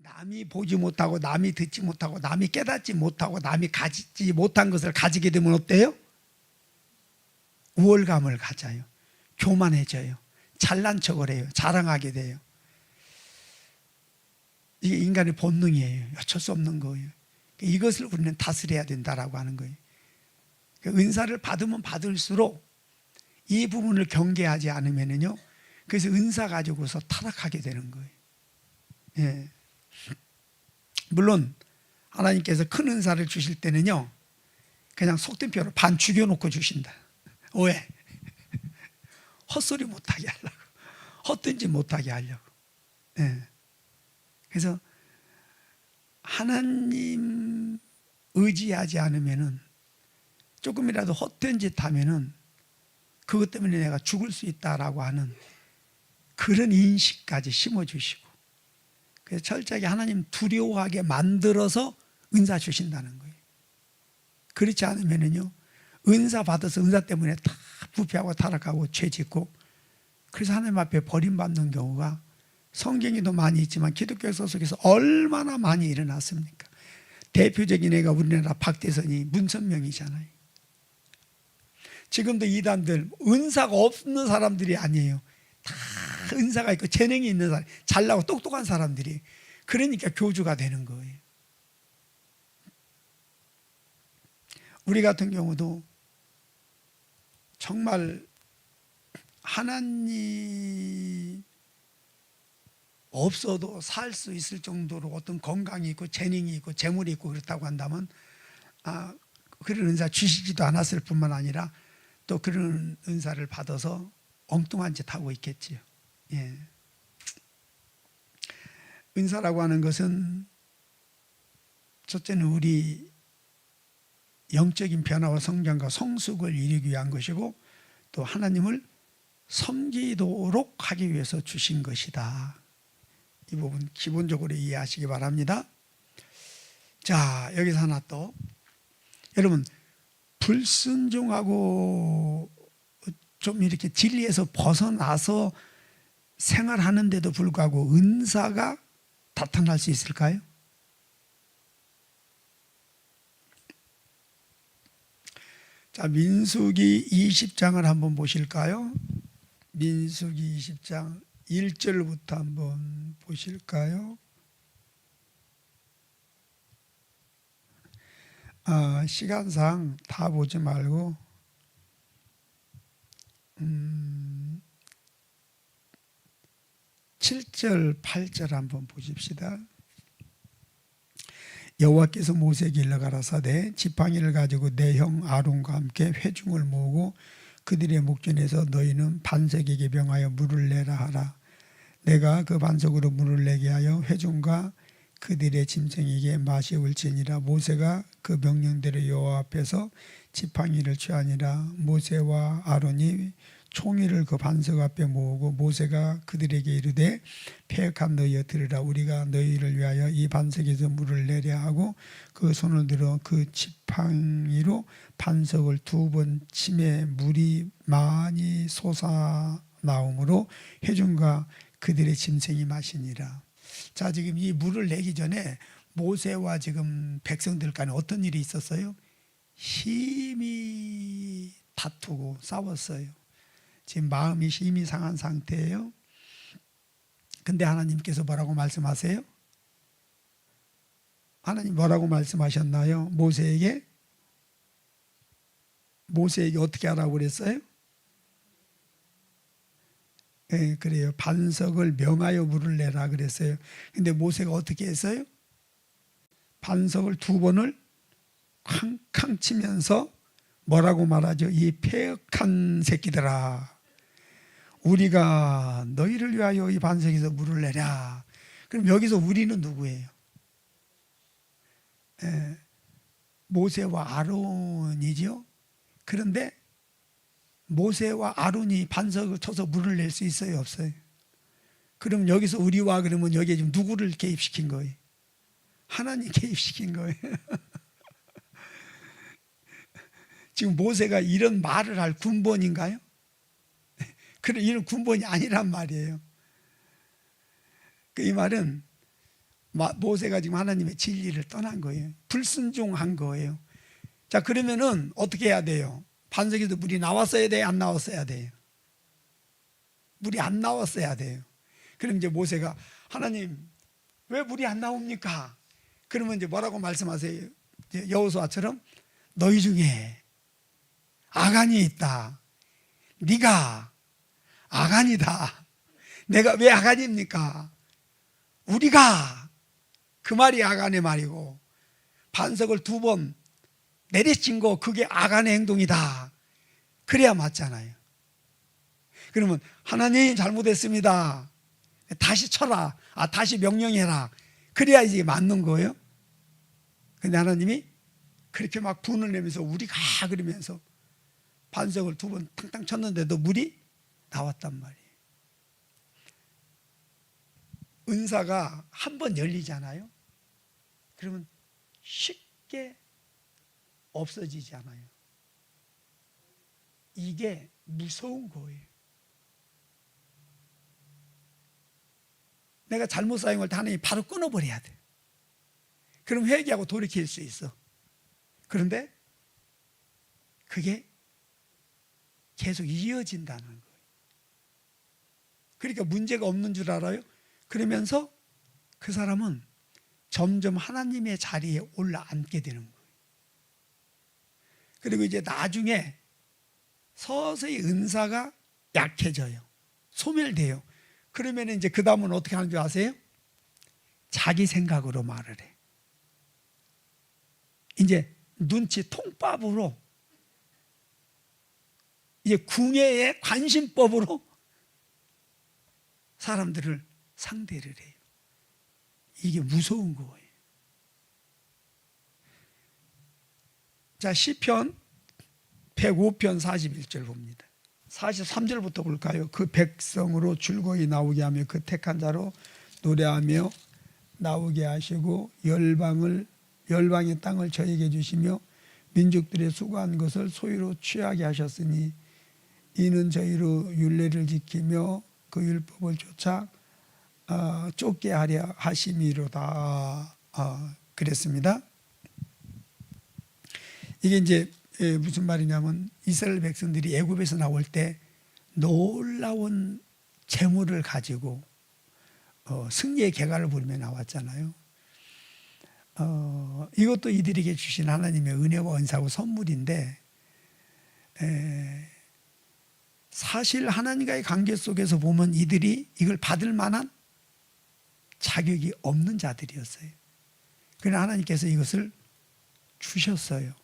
남이 보지 못하고 남이 듣지 못하고 남이 깨닫지 못하고 남이 가지지 못한 것을 가지게 되면 어때요? 우월감을 가져요. 교만해져요. 잘난 척을 해요. 자랑하게 돼요. 이게 인간의 본능이에요. 어쩔 수 없는 거예요. 이것을 우리는 다스려야 된다라고 하는 거예요. 은사를 받으면 받을수록 이 부분을 경계하지 않으면요, 그래서 은사 가지고서 타락하게 되는 거예요. 예. 물론 하나님께서 큰 은사를 주실 때는요, 그냥 속된 표로 반 죽여놓고 주신다. 왜? 헛소리 못하게 하려고, 헛된지 못하게 하려고. 예. 그래서 하나님 의지하지 않으면은, 조금이라도 헛된 짓 하면은 그것 때문에 내가 죽을 수 있다라고 하는 그런 인식까지 심어주시고, 그래서 철저하게 하나님 두려워하게 만들어서 은사 주신다는 거예요. 그렇지 않으면은요, 은사 받아서 은사 때문에 다 부패하고 타락하고 죄 짓고, 그래서 하나님 앞에 버림받는 경우가 성경에도 많이 있지만 기독교 속에서 얼마나 많이 일어났습니까? 대표적인 애가 우리나라 박대선이 문선명이잖아요. 지금도 이단들 은사가 없는 사람들이 아니에요. 다 은사가 있고 재능이 있는 사람, 잘나고 똑똑한 사람들이. 그러니까 교주가 되는 거예요. 우리 같은 경우도 정말 하나님 없어도 살 수 있을 정도로 어떤 건강이 있고 재능이 있고 재물이 있고 그렇다고 한다면, 그런 은사 주시지도 않았을 뿐만 아니라 또 그런 은사를 받아서 엉뚱한 짓 하고 있겠지요. 예. 은사라고 하는 것은 첫째는 우리 영적인 변화와 성장과 성숙을 이루기 위한 것이고, 또 하나님을 섬기도록 하기 위해서 주신 것이다. 이 부분 기본적으로 이해하시기 바랍니다. 자, 여기서 하나 또, 여러분 불순종하고 좀 이렇게 진리에서 벗어나서 생활하는데도 불구하고 은사가 나타날 수 있을까요? 자, 민수기 20장을 한번 보실까요? 민수기 20장 1절부터 한번 보실까요? 시간상 다 보지 말고 7절, 8절 한번 보십시다. 여호와께서 모세에게 일러 가라사대 지팡이를 가지고 내 형 아론과 함께 회중을 모으고 그들의 목전에서 너희는 반석에게 명하여 물을 내라 하라. 내가 그 반석으로 물을 내게 하여 회중과 그들의 짐승에게 마시울지니라. 모세가 그 명령대로 여호와 앞에서 지팡이를 취하니라. 모세와 아론이 총회를 그 반석 앞에 모으고 모세가 그들에게 이르되 패역한 너희여 들으라. 우리가 너희를 위하여 이 반석에서 물을 내려 하고 그 손을 들어 그 지팡이로 반석을 2번 치매 물이 많이 솟아나오므로 회중과 그들의 짐승이 마시니라. 자, 지금 이 물을 내기 전에 모세와 지금 백성들 간에 어떤 일이 있었어요? 힘이 다투고 싸웠어요. 지금 마음이 힘이 상한 상태예요. 근데 하나님께서 뭐라고 말씀하세요? 하나님 뭐라고 말씀하셨나요? 모세에게 어떻게 하라고 그랬어요? 네, 그래요. 반석을 명하여 물을 내라 그랬어요. 근데 모세가 어떻게 했어요? 반석을 2번을 쾅쾅 치면서 뭐라고 말하죠? 이 패역한 새끼들아, 우리가 너희를 위하여 이 반석에서 물을 내랴. 그럼 여기서 우리는 누구예요? 모세와 아론이죠. 그런데 모세와 아론이 반석을 쳐서 물을 낼 수 있어요, 없어요? 그럼 여기서 우리와 그러면 여기에 지금 누구를 개입시킨 거예요? 하나님 개입시킨 거예요. 지금 모세가 이런 말을 할 군번인가요? 그런 이런 군번이 아니란 말이에요. 이 말은 모세가 지금 하나님의 진리를 떠난 거예요. 불순종한 거예요. 자, 그러면은 어떻게 해야 돼요? 반석에서 물이 나왔어야 돼요? 안 나왔어야 돼요? 물이 안 나왔어야 돼요. 그럼 이제 모세가 하나님 왜 물이 안 나옵니까? 그러면 이제 뭐라고 말씀하세요? 여호수아처럼 너희 중에 아간이 있다. 네가 아간이다. 내가 왜 아간입니까? 우리가 그 말이 아간의 말이고 반석을 2번 내리친 거 그게 아간의 행동이다. 그래야 맞잖아요. 그러면 하나님 잘못했습니다. 다시 쳐라. 다시 명령해라. 그래야 이제 맞는 거예요. 근데 하나님이 그렇게 막 분을 내면서 우리가 그러면서 반석을 2번 탕탕 쳤는데도 물이 나왔단 말이에요. 은사가 한 번 열리잖아요. 그러면 쉽게 없어지잖아요. 이게 무서운 거예요. 내가 잘못 사용할 때 하나님이 바로 끊어버려야 돼. 그럼 회개하고 돌이킬 수 있어. 그런데 그게 계속 이어진다는 거예요. 그러니까 문제가 없는 줄 알아요. 그러면서 그 사람은 점점 하나님의 자리에 올라앉게 되는 거예요. 그리고 이제 나중에 서서히 은사가 약해져요. 소멸돼요. 그러면 이제 그 다음은 어떻게 하는 줄 아세요? 자기 생각으로 말을 해. 이제 눈치 통밥으로 이제 궁예의 관심법으로 사람들을 상대를 해요. 이게 무서운 거예요. 자, 시편 105편 41절 봅니다. 43절부터 볼까요? 그 백성으로 줄거이 나오게 하며 그 택한 자로 노래하며 나오게 하시고 열방의 땅을 저에게 주시며 민족들의 수고한 것을 소유로 취하게 하셨으니 이는 저희로 율례를 지키며 그 율법을 쫓게 하려 하심이로다. 그랬습니다. 이게 이제 무슨 말이냐면 이스라엘 백성들이 애굽에서 나올 때 놀라운 재물을 가지고 승리의 개가를 부르며 나왔잖아요. 이것도 이들에게 주신 하나님의 은혜와 은사고 선물인데 사실 하나님과의 관계 속에서 보면 이들이 이걸 받을 만한 자격이 없는 자들이었어요. 그러나 하나님께서 이것을 주셨어요.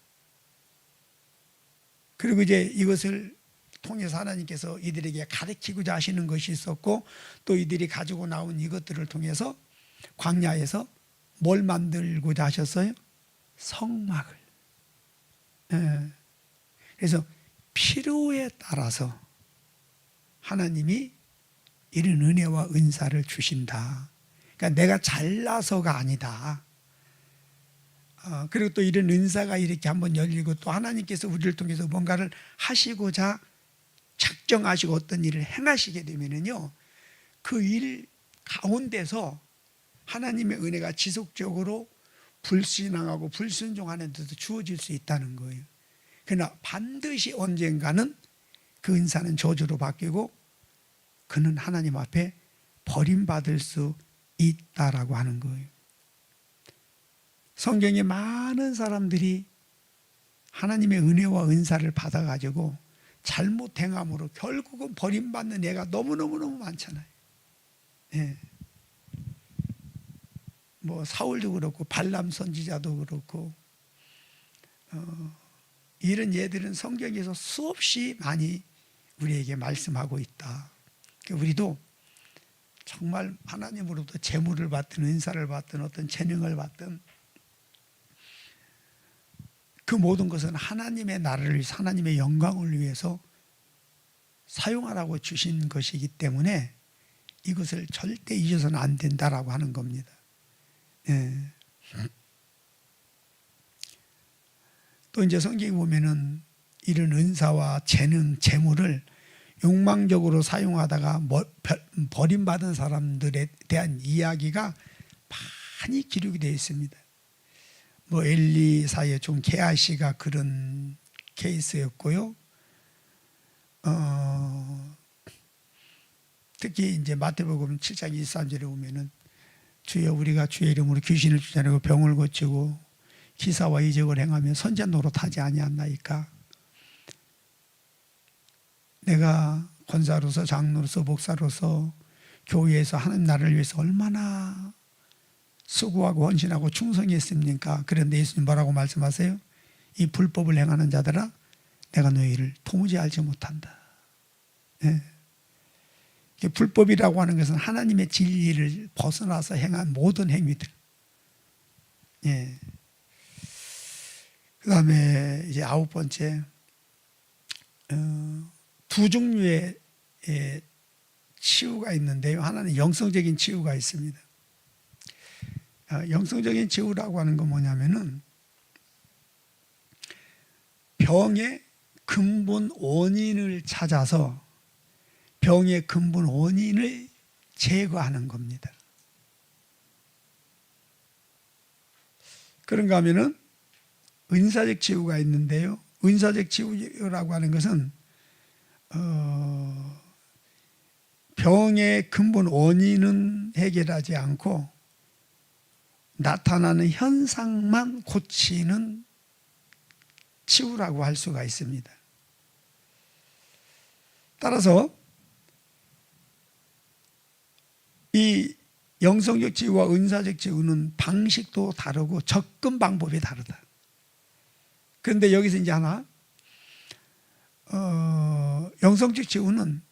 그리고 이제 이것을 통해서 하나님께서 이들에게 가르치고자 하시는 것이 있었고 또 이들이 가지고 나온 이것들을 통해서 광야에서 뭘 만들고자 하셨어요? 성막을. 그래서 필요에 따라서 하나님이 이런 은혜와 은사를 주신다. 그러니까 내가 잘나서가 아니다. 그리고 또 이런 은사가 이렇게 한번 열리고 또 하나님께서 우리를 통해서 뭔가를 하시고자 작정하시고 어떤 일을 행하시게 되면은요, 그 일 가운데서 하나님의 은혜가 지속적으로 불신앙하고 불순종하는 데도 주어질 수 있다는 거예요. 그러나 반드시 언젠가는 그 은사는 저주로 바뀌고 그는 하나님 앞에 버림받을 수 있다라고 하는 거예요. 성경에 많은 사람들이 하나님의 은혜와 은사를 받아가지고 잘못 행함으로 결국은 버림받는 애가 너무너무 많잖아요. 예. 뭐 사울도 그렇고 발람 선지자도 그렇고 이런 예들은 성경에서 수없이 많이 우리에게 말씀하고 있다. 그러니까 우리도 정말 하나님으로부터 재물을 받든 은사를 받든 어떤 재능을 받든 그 모든 것은 하나님의 나라를 위해서 하나님의 영광을 위해서 사용하라고 주신 것이기 때문에 이것을 절대 잊어서는 안 된다라고 하는 겁니다. 예. 또 이제 성경에 보면은 이런 은사와 재능, 재물을 욕망적으로 사용하다가 버림받은 사람들에 대한 이야기가 많이 기록이 되어 있습니다. 뭐 엘리사의 종 게하시가 그런 케이스였고요. 특히 이제 마태복음 7장 23절에 보면은 주여 우리가 주의 이름으로 귀신을 쫓아내고 병을 고치고 기사와 이적을 행하며 선자 노릇하지 아니하나이까. 내가 권사로서 장로로서 목사로서 교회에서 하나님 나라를 위해서 얼마나 수고하고 헌신하고 충성했습니까? 그런데 예수님 뭐라고 말씀하세요? 이 불법을 행하는 자들아 내가 너희를 도무지 알지 못한다. 네. 불법이라고 하는 것은 하나님의 진리를 벗어나서 행한 모든 행위들. 예. 그 다음에 이제 9번째, 두 종류의 치유가 있는데요. 하나는 영성적인 치유가 있습니다. 영성적인 치유라고 하는 건 뭐냐면은 병의 근본 원인을 찾아서 병의 근본 원인을 제거하는 겁니다. 그런가 하면은 은사적 치유가 있는데요. 은사적 치유라고 하는 것은 병의 근본 원인은 해결하지 않고 나타나는 현상만 고치는 치유라고 할 수가 있습니다. 따라서 이 영성적 치유와 은사적 치유는 방식도 다르고 접근 방법이 다르다. 그런데 여기서 이제 하나, 영성적 치유는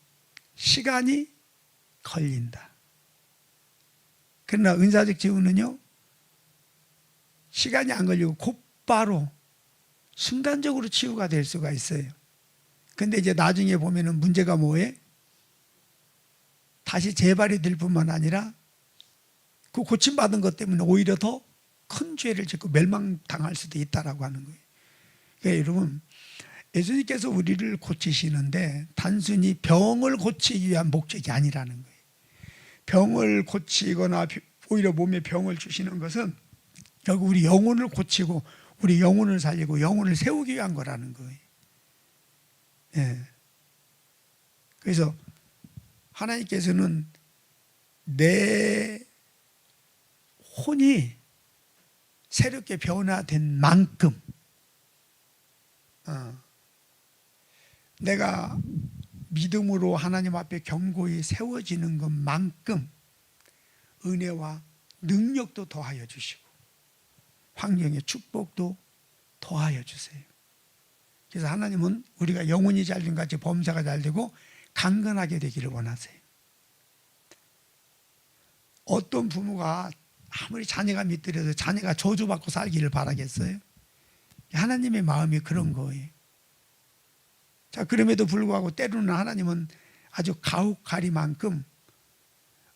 시간이 걸린다. 그러나 은사적 치유는요, 시간이 안 걸리고 곧바로 순간적으로 치유가 될 수가 있어요. 근데 이제 나중에 보면은 문제가 뭐예요? 다시 재발이 될 뿐만 아니라 그 고침받은 것 때문에 오히려 더 큰 죄를 짓고 멸망당할 수도 있다라고 하는 거예요. 그러니까 여러분, 예수님께서 우리를 고치시는데 단순히 병을 고치기 위한 목적이 아니라는 거예요. 병을 고치거나 오히려 몸에 병을 주시는 것은 결국 우리 영혼을 고치고 우리 영혼을 살리고 영혼을 세우기 위한 거라는 거예요. 예. 그래서 하나님께서는 내 혼이 새롭게 변화된 만큼 내가 믿음으로 하나님 앞에 견고히 세워지는 것만큼 은혜와 능력도 더하여 주시고 환경의 축복도 더하여 주세요. 그래서 하나님은 우리가 영혼이 잘된 같이 범사가 잘되고 강건하게 되기를 원하세요. 어떤 부모가 아무리 자녀가 믿더라도 자녀가 저주받고 살기를 바라겠어요? 하나님의 마음이 그런 거예요. 자, 그럼에도 불구하고 때로는 하나님은 아주 가혹하리만큼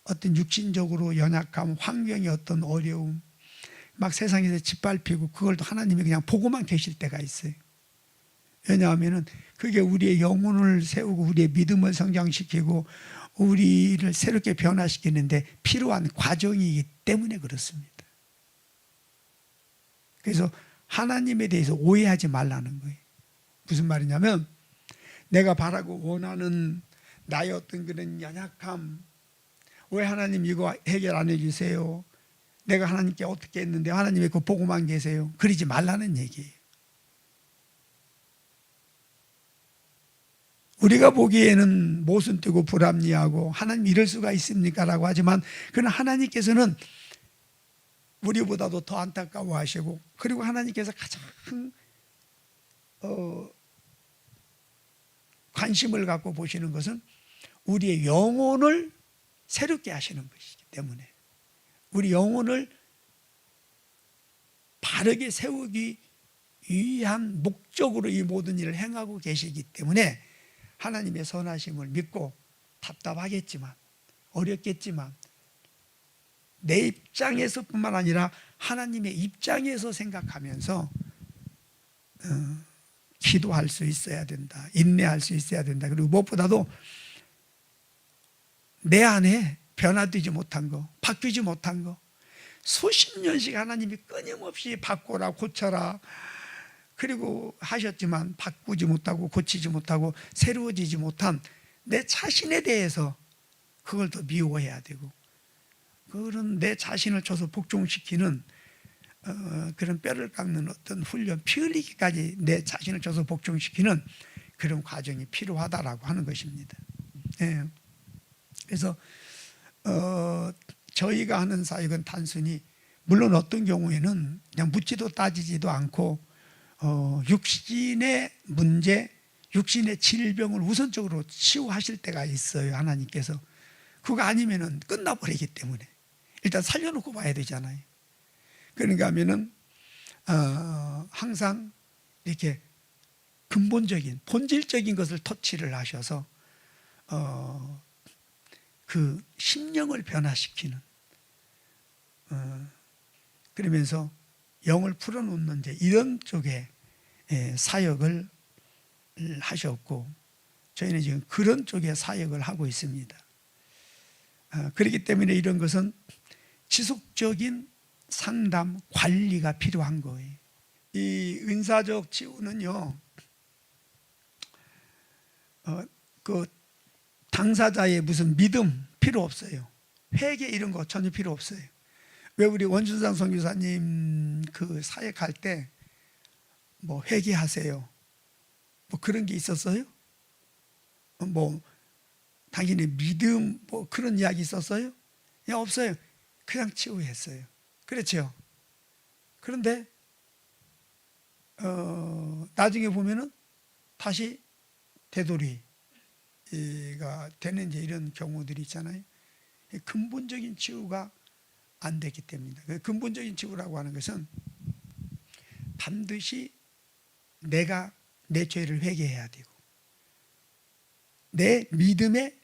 어떤 육신적으로 연약함, 환경의 어떤 어려움, 막 세상에서 짓밟히고 그걸 또 하나님이 그냥 보고만 계실 때가 있어요. 왜냐하면 그게 우리의 영혼을 세우고 우리의 믿음을 성장시키고 우리를 새롭게 변화시키는데 필요한 과정이기 때문에 그렇습니다. 그래서 하나님에 대해서 오해하지 말라는 거예요. 무슨 말이냐면 내가 바라고 원하는 나의 어떤 그런 연약함, 왜 하나님 이거 해결 안 해주세요? 내가 하나님께 어떻게 했는데 하나님이 그거 보고만 계세요? 그러지 말라는 얘기예요. 우리가 보기에는 모순되고 불합리하고 하나님 이럴 수가 있습니까? 라고 하지만 그러나 하나님께서는 우리보다도 더 안타까워하시고 그리고 하나님께서 가장 관심을 갖고 보시는 것은 우리의 영혼을 새롭게 하시는 것이기 때문에 우리 영혼을 바르게 세우기 위한 목적으로 이 모든 일을 행하고 계시기 때문에 하나님의 선하심을 믿고 답답하겠지만 어렵겠지만 내 입장에서뿐만 아니라 하나님의 입장에서 생각하면서 기도할 수 있어야 된다. 인내할 수 있어야 된다. 그리고 무엇보다도 내 안에 변화되지 못한 거, 바뀌지 못한 거, 수십 년씩 하나님이 끊임없이 바꿔라 고쳐라 그리고 하셨지만 바꾸지 못하고 고치지 못하고 새로워지지 못한 내 자신에 대해서 그걸 더 미워해야 되고, 그런 내 자신을 줘서 복종시키는 그런 뼈를 깎는 어떤 훈련, 피 흘리기까지 내 자신을 줘서 복종시키는 그런 과정이 필요하다라고 하는 것입니다. 예. 그래서 저희가 하는 사역은 단순히, 물론 어떤 경우에는 그냥 묻지도 따지지도 않고 육신의 문제, 육신의 질병을 우선적으로 치유하실 때가 있어요, 하나님께서. 그거 아니면은 끝나버리기 때문에 일단 살려놓고 봐야 되잖아요. 그러니까 하면은 항상 이렇게 근본적인 본질적인 것을 터치를 하셔서 그 심령을 변화시키는, 그러면서 영을 풀어놓는 이제 이런 쪽에 사역을 하셨고, 저희는 지금 그런 쪽에 사역을 하고 있습니다. 그렇기 때문에 이런 것은 지속적인 상담, 관리가 필요한 거예요. 이 은사적 치유는요, 그 당사자의 무슨 믿음 필요 없어요. 회개 이런 거 전혀 필요 없어요. 왜 우리 원준상 선교사님 그 사역할 때 뭐 회개하세요, 뭐 그런 게 있었어요? 뭐 당연히 믿음 뭐 그런 이야기 있었어요? 그냥 없어요. 그냥 치유했어요. 그렇죠? 그런데 나중에 보면은 다시 되돌이가 되는 이제 이런 경우들이 있잖아요. 근본적인 치유가 안 됐기 때문입니다. 근본적인 치유라고 하는 것은 반드시 내가 내 죄를 회개해야 되고, 내 믿음의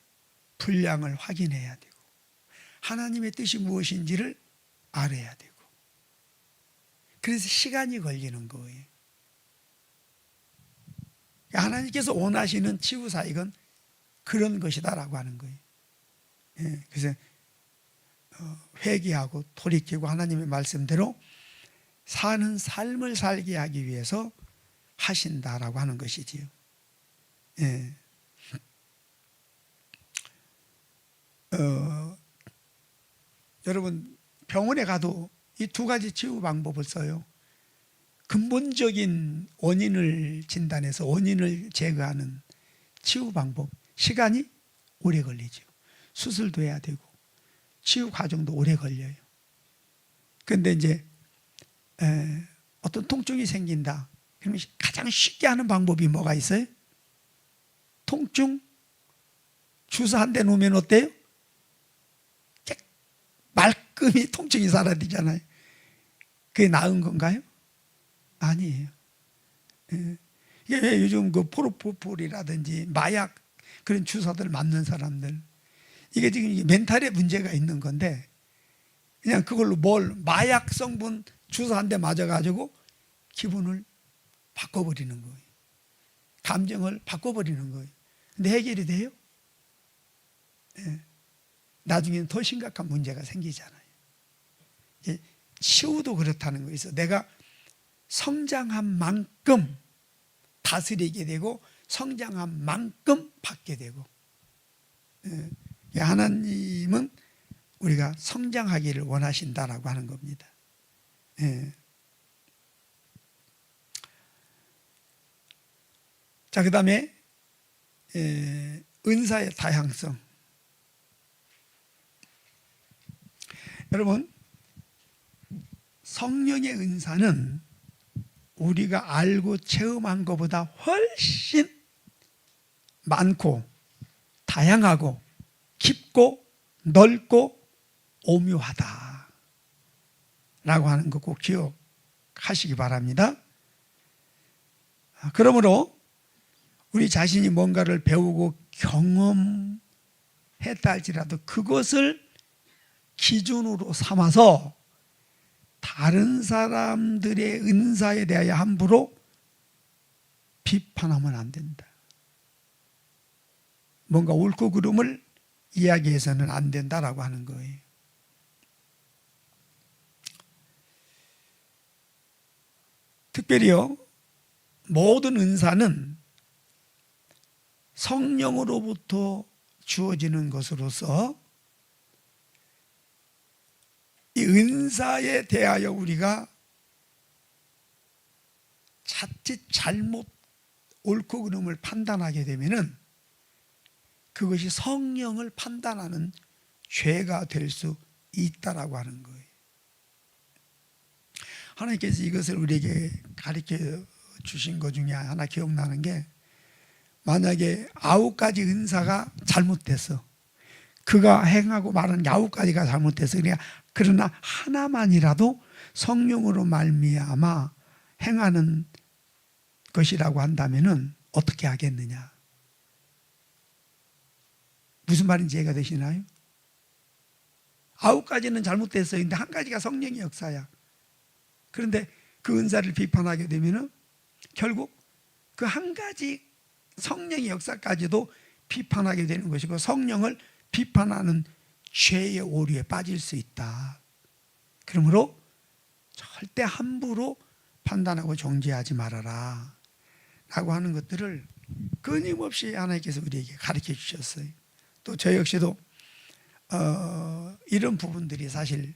분량을 확인해야 되고, 하나님의 뜻이 무엇인지를 알아야 되고, 그래서 시간이 걸리는 거예요. 하나님께서 원하시는 치유 사역은 그런 것이다라고 하는 거예요. 그래서 회개하고 돌이키고 하나님의 말씀대로 사는 삶을 살게 하기 위해서 하신다라고 하는 것이지요. 여러분 병원에 가도 이 두 가지 치유 방법을 써요. 근본적인 원인을 진단해서 원인을 제거하는 치유 방법, 시간이 오래 걸리죠. 수술도 해야 되고 치유 과정도 오래 걸려요. 그런데 이제 어떤 통증이 생긴다 그러면 가장 쉽게 하는 방법이 뭐가 있어요? 통증 주사 한 대 놓으면 어때요? 말끔히 통증이 사라지잖아요. 그게 나은 건가요? 아니에요. 이게 요즘 그 프로포폴이라든지 마약 그런 주사들 맞는 사람들, 이게 지금 멘탈에 문제가 있는 건데, 그냥 그걸로 마약 성분 주사 한 대 맞아가지고 기분을 바꿔버리는 거예요. 감정을 바꿔버리는 거예요. 근데 해결이 돼요? 나중에는 더 심각한 문제가 생기잖아요. 치유도 그렇다는 거예요. 내가 성장한 만큼 다스리게 되고 성장한 만큼 받게 되고, 하나님은 우리가 성장하기를 원하신다라고 하는 겁니다. 자, 그 다음에 은사의 다양성. 여러분, 성령의 은사는 우리가 알고 체험한 것보다 훨씬 많고 다양하고 깊고 넓고 오묘하다 라고 하는 거 꼭 기억하시기 바랍니다. 그러므로 우리 자신이 뭔가를 배우고 경험했다 할지라도 그것을 기준으로 삼아서 다른 사람들의 은사에 대하여 함부로 비판하면 안 된다. 뭔가 옳고 그름을 이야기해서는 안 된다라고 하는 거예요. 특별히요, 모든 은사는 성령으로부터 주어지는 것으로서 이 은사에 대하여 우리가 자칫 잘못 옳고 그름을 판단하게 되면은 그것이 성령을 판단하는 죄가 될 수 있다라고 하는 거예요. 하나님께서 이것을 우리에게 가르쳐 주신 것 중에 하나 기억나는 게, 만약에 9가지 은사가 잘못됐어. 그가 행하고 말하는 9가지가 잘못됐어. 그러나 하나만이라도 성령으로 말미암아 행하는 것이라고 한다면은 어떻게 하겠느냐? 무슨 말인지 이해가 되시나요? 9가지는 잘못됐어요. 근데 한 가지가 성령의 역사야. 그런데 그 은사를 비판하게 되면은 결국 그 한 가지 성령의 역사까지도 비판하게 되는 것이고, 성령을 비판하는 죄의 오류에 빠질 수 있다. 그러므로 절대 함부로 판단하고 정죄하지 말아라 라고 하는 것들을 끊임없이 하나님께서 우리에게 가르쳐 주셨어요. 또 저 역시도 이런 부분들이 사실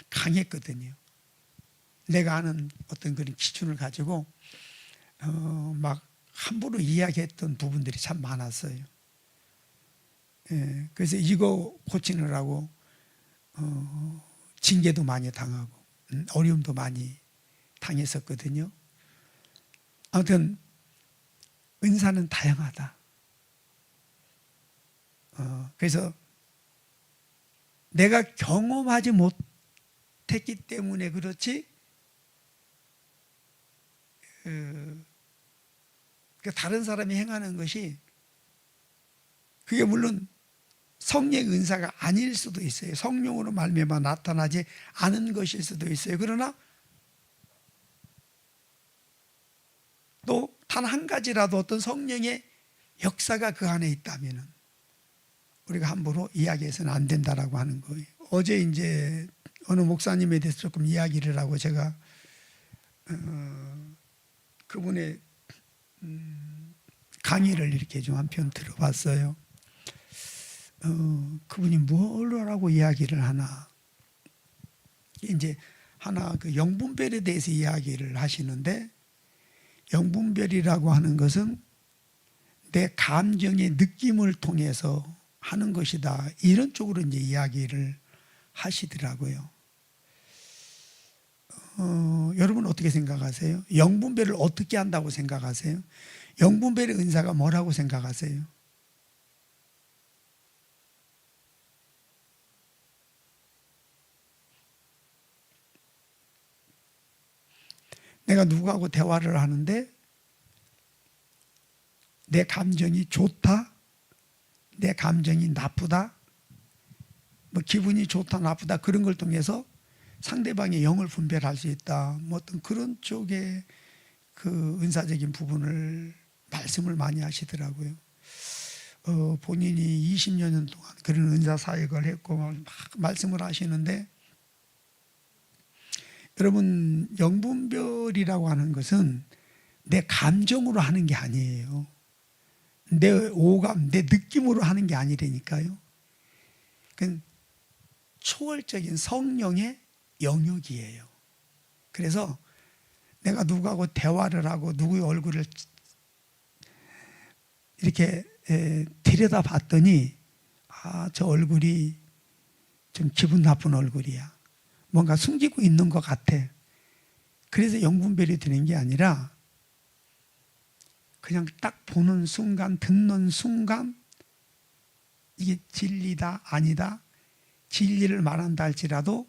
강했거든요. 내가 아는 어떤 그런 기준을 가지고 막 함부로 이야기했던 부분들이 참 많았어요. 그래서 이거 고치느라고 징계도 많이 당하고 어려움도 많이 당했었거든요. 아무튼 은사는 다양하다. 그래서 내가 경험하지 못했기 때문에 그렇지, 다른 사람이 행하는 것이 그게 물론 성령의 은사가 아닐 수도 있어요. 성령으로 말미암아 나타나지 않은 것일 수도 있어요. 그러나 또 단 한 가지라도 어떤 성령의 역사가 그 안에 있다면 우리가 함부로 이야기해서는 안 된다라고 하는 거예요. 어제 이제 어느 목사님에 대해서 조금 이야기를 하고 제가 그분의 강의를 이렇게 좀 한편 들어봤어요. 그분이 뭘 하라고 이야기를 하나. 이제 하나 그 영분별에 대해서 이야기를 하시는데, 영분별이라고 하는 것은 내 감정의 느낌을 통해서 하는 것이다. 이런 쪽으로 이제 이야기를 하시더라고요. 여러분 어떻게 생각하세요? 영분별을 어떻게 한다고 생각하세요? 영분별의 은사가 뭐라고 생각하세요? 내가 누구하고 대화를 하는데 내 감정이 좋다, 내 감정이 나쁘다, 뭐 기분이 좋다 나쁘다 그런 걸 통해서 상대방의 영을 분별할 수 있다. 뭐 어떤 그런 쪽의 그 은사적인 부분을 말씀을 많이 하시더라고요. 본인이 20년 동안 그런 은사 사역을 했고 막 말씀을 하시는데, 여러분 영분별이라고 하는 것은 내 감정으로 하는 게 아니에요. 내 오감, 내 느낌으로 하는 게 아니라니까요. 그건 초월적인 성령의 영역이에요. 그래서 내가 누구하고 대화를 하고 누구의 얼굴을 이렇게 들여다 봤더니 저 얼굴이 좀 기분 나쁜 얼굴이야. 뭔가 숨기고 있는 것 같아. 그래서 영분별이 되는 게 아니라 그냥 딱 보는 순간, 듣는 순간 이게 진리다 아니다, 진리를 말한다 할지라도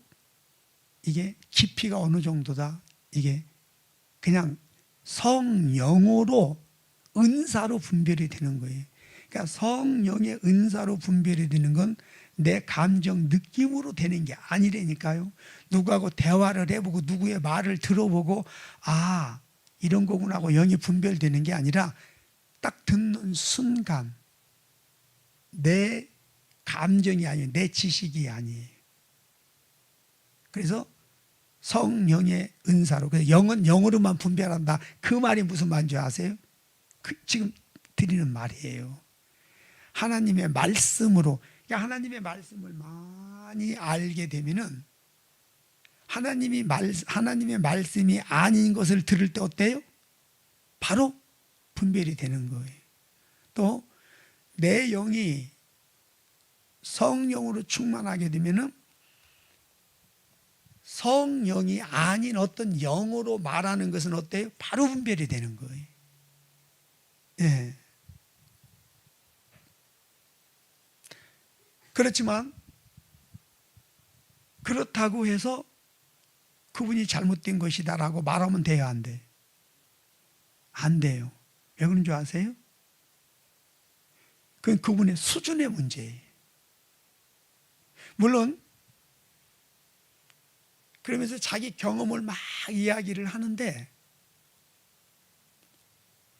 이게 깊이가 어느 정도다, 이게 그냥 성령으로 은사로 분별이 되는 거예요. 그러니까 성령의 은사로 분별이 되는 건 내 감정 느낌으로 되는 게 아니라니까요. 누구하고 대화를 해보고 누구의 말을 들어보고 이런 거구나 하고 영이 분별되는 게 아니라 딱 듣는 순간 내 감정이 아니에요. 내 지식이 아니에요. 그래서 성령의 은사로. 그래서 영은 영으로만 분별한다. 그 말이 무슨 말인지 아세요? 지금 드리는 말이에요. 하나님의 말씀으로, 하나님의 말씀을 많이 알게 되면은 하나님의 말씀이 아닌 것을 들을 때 어때요? 바로 분별이 되는 거예요. 또 내 영이 성령으로 충만하게 되면은 성령이 아닌 어떤 영으로 말하는 것은 어때요? 바로 분별이 되는 거예요. 예. 그렇지만 그렇다고 해서 그분이 잘못된 것이다라고 말하면 돼요, 안 돼? 안 돼요. 왜 그런 줄 아세요? 그건 그분의 수준의 문제예요. 물론 그러면서 자기 경험을 막 이야기를 하는데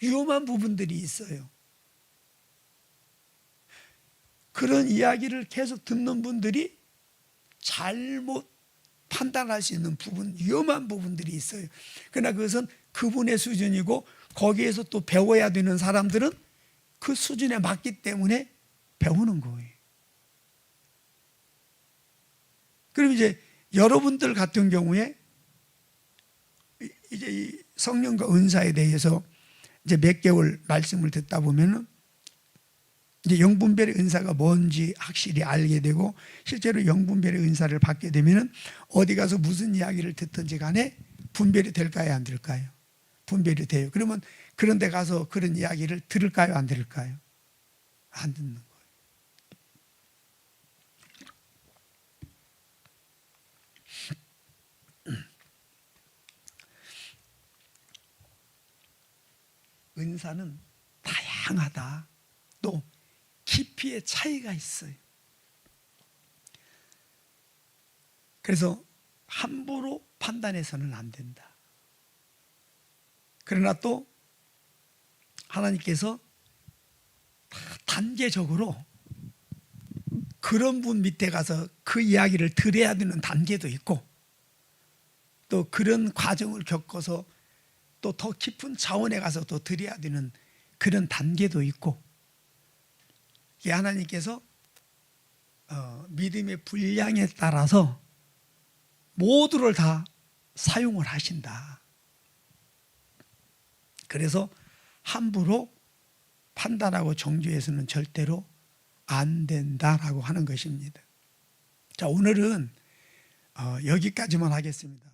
위험한 부분들이 있어요. 그런 이야기를 계속 듣는 분들이 잘못 판단할 수 있는 부분, 위험한 부분들이 있어요. 그러나 그것은 그분의 수준이고 거기에서 또 배워야 되는 사람들은 그 수준에 맞기 때문에 배우는 거예요. 그럼 이제 여러분들 같은 경우에 이제 이 성령과 은사에 대해서 이제 몇 개월 말씀을 듣다 보면은 이제 영분별의 은사가 뭔지 확실히 알게 되고 실제로 영분별의 은사를 받게 되면은 어디 가서 무슨 이야기를 듣든지 간에 분별이 될까요, 안 될까요? 분별이 돼요. 그러면 그런 데 가서 그런 이야기를 들을까요, 안 들을까요? 안 듣는 거예요. 은사는 다양하다. 또 깊이의 차이가 있어요. 그래서 함부로 판단해서는 안 된다. 그러나 또 하나님께서 단계적으로 그런 분 밑에 가서 그 이야기를 들어야 되는 단계도 있고 또 그런 과정을 겪어서 또 더 깊은 차원에 가서 또 드려야 되는 그런 단계도 있고 하나님께서 믿음의 분량에 따라서 모두를 다 사용을 하신다. 그래서 함부로 판단하고 정죄해서는 절대로 안 된다라고 하는 것입니다. 자, 오늘은 여기까지만 하겠습니다.